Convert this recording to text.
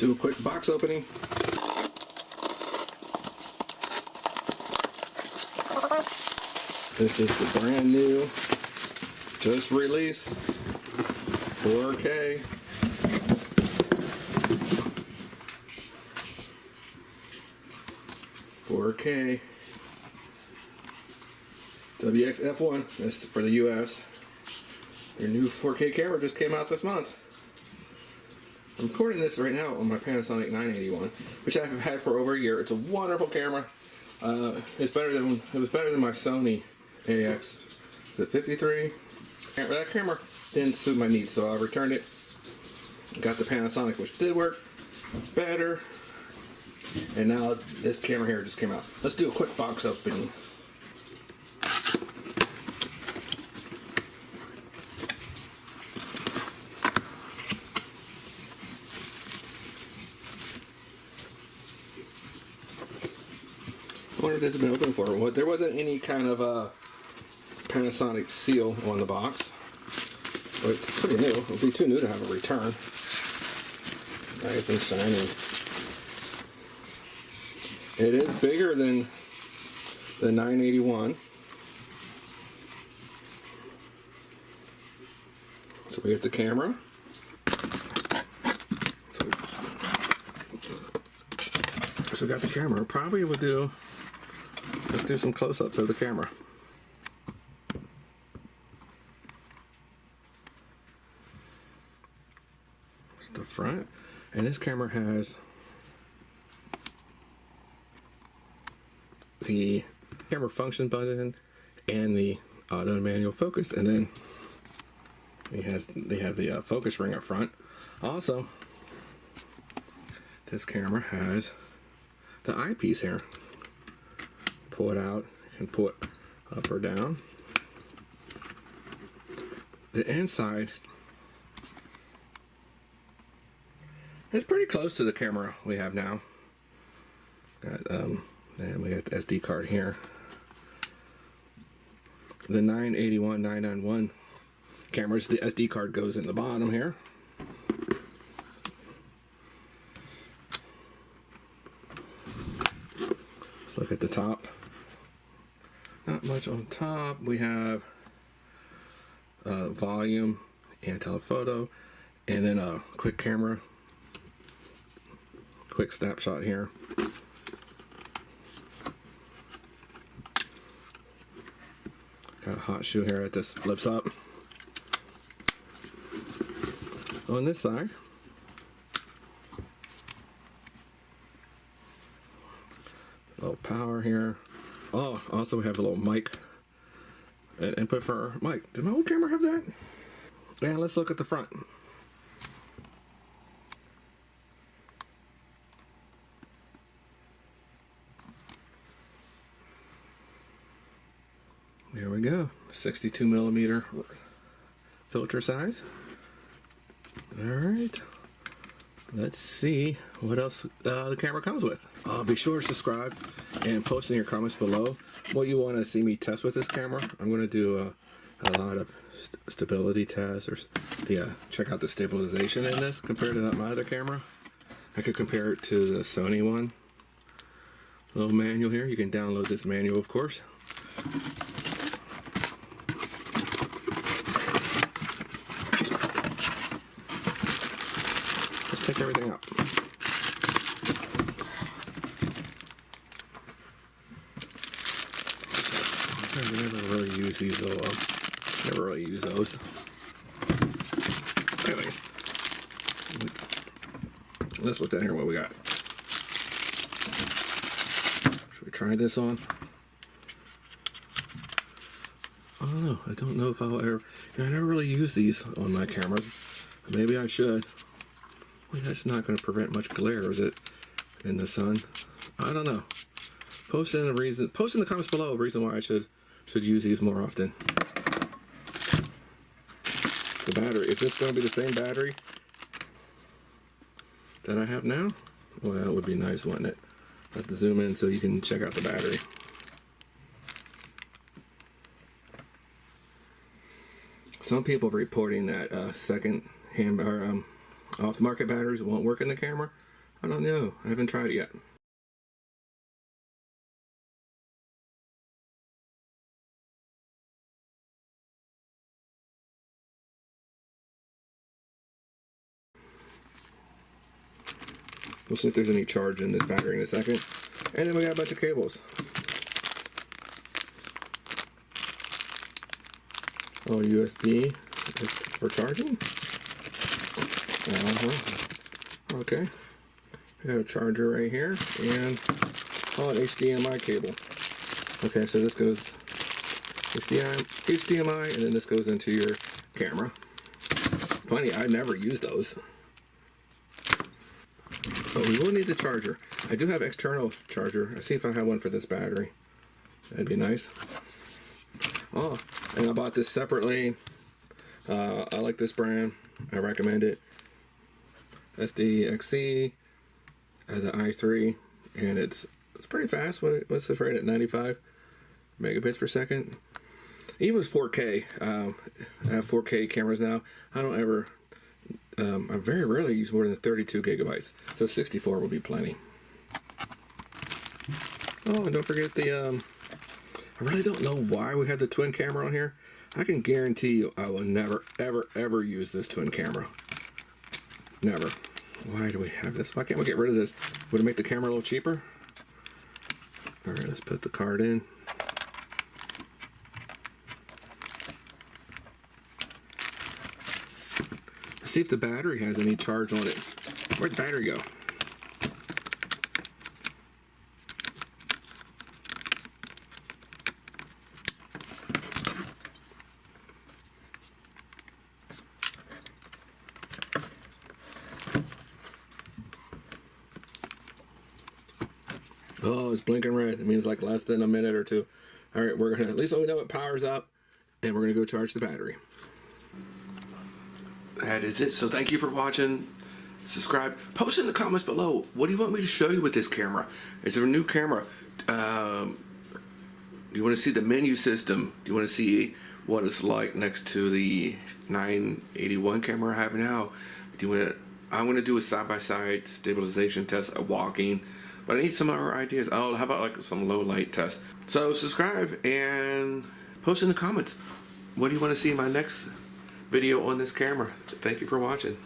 do a quick box opening. This is the brand new, just released 4K WXF1. This is for the US. Their new 4K camera just came out this month. I'm recording this right now on my Panasonic 981, which I have had for over a year. It's a wonderful camera. It was better than my Sony AX. Is it 53? That camera didn't suit my needs, so I returned it. Got the Panasonic, which did work better. And now this camera here just came out. Let's do a quick box opening. I wonder if this has been open for. Well, there wasn't any kind of Panasonic seal on the box, but it's pretty new. It would be too new to have a return. Nice and shiny. It is bigger than the 981. So we get the camera. So we got the camera. Probably would do. Let's do some close-ups of the camera. It's the front, and this camera has the camera function button and the auto and manual focus, and then they have the focus ring up front. Also, this camera has the eyepiece here. Pull it out and pull it up or down. The inside is pretty close to the camera we have now. And we got the SD card here. The 981, 991 cameras, the SD card goes in the bottom here. Let's look at the top. Not much on top. We have volume and telephoto, and then a quick camera, quick snapshot here. Got a hot shoe here that just flips up. On this side, a little power here. Oh, also we have a little mic and input for our mic. Did my old camera have that? And let's look at the front. There we go. 62 millimeter filter size. All right. Let's see what else the camera comes with. Be sure to subscribe and post in your comments below what you want to see me test with this camera. I'm going to do a lot of stability tests, or check out the stabilization in this compared to my other camera. I could compare it to the Sony one. Little manual here. You can download this manual, of course. Let's take everything out. I never really use these though. Never really use those. Anyway, let's look down here what we got. Should we try this on? I don't know. I don't know if I'll ever. I never really use these on my cameras. Maybe I should. Well, that's not going to prevent much glare, is it? In the sun? I don't know. Post in the comments below a reason why I should use these more often. The battery. Is this going to be the same battery that I have now? Well, that would be nice, wouldn't it? I have to zoom in so you can check out the battery. Some people are reporting that second-hand or off-the-market batteries won't work in the camera. I don't know. I haven't tried it yet. We'll see if there's any charge in this battery in a second. And then we got a bunch of cables. Oh, USB for charging. Okay. We have a charger right here and an HDMI cable. Okay, so this goes HDMI, and then this goes into your camera. Funny, I never use those. But we will need the charger. I do have external charger. I'll see if I have one for this battery. That'd be nice. Oh, and I bought this separately. I like this brand. I recommend it. SDXC, the i3, and it's pretty fast. What's this rate at? 95 megabits per second. Even with 4K. I have 4K cameras now. I don't ever. I very rarely use more than 32 gigabytes, so 64 will be plenty. Oh, and don't forget the. I really don't know why we had the twin camera on here. I can guarantee you I will never, ever, ever use this twin camera. Never. Why do we have this? Why can't we get rid of this? Would it make the camera a little cheaper? All right, let's put the card in. Let's see if the battery has any charge on it. Where'd the battery go? Oh, it's blinking red. It means like less than a minute or two. All right, we're gonna, at least we know it powers up, and we're gonna go charge the battery. That is it. So thank you for watching. Subscribe. Post in the comments below. What do you want me to show you with this camera? Is there a new camera? Do you want to see the menu system? Do you want to see what it's like next to the 981 camera I have now? Do you want to? I want to do a side-by-side stabilization test of walking. But I need some other ideas. Oh, how about like some low light test? So subscribe and post in the comments. What do you want to see in my next video on this camera? Thank you for watching.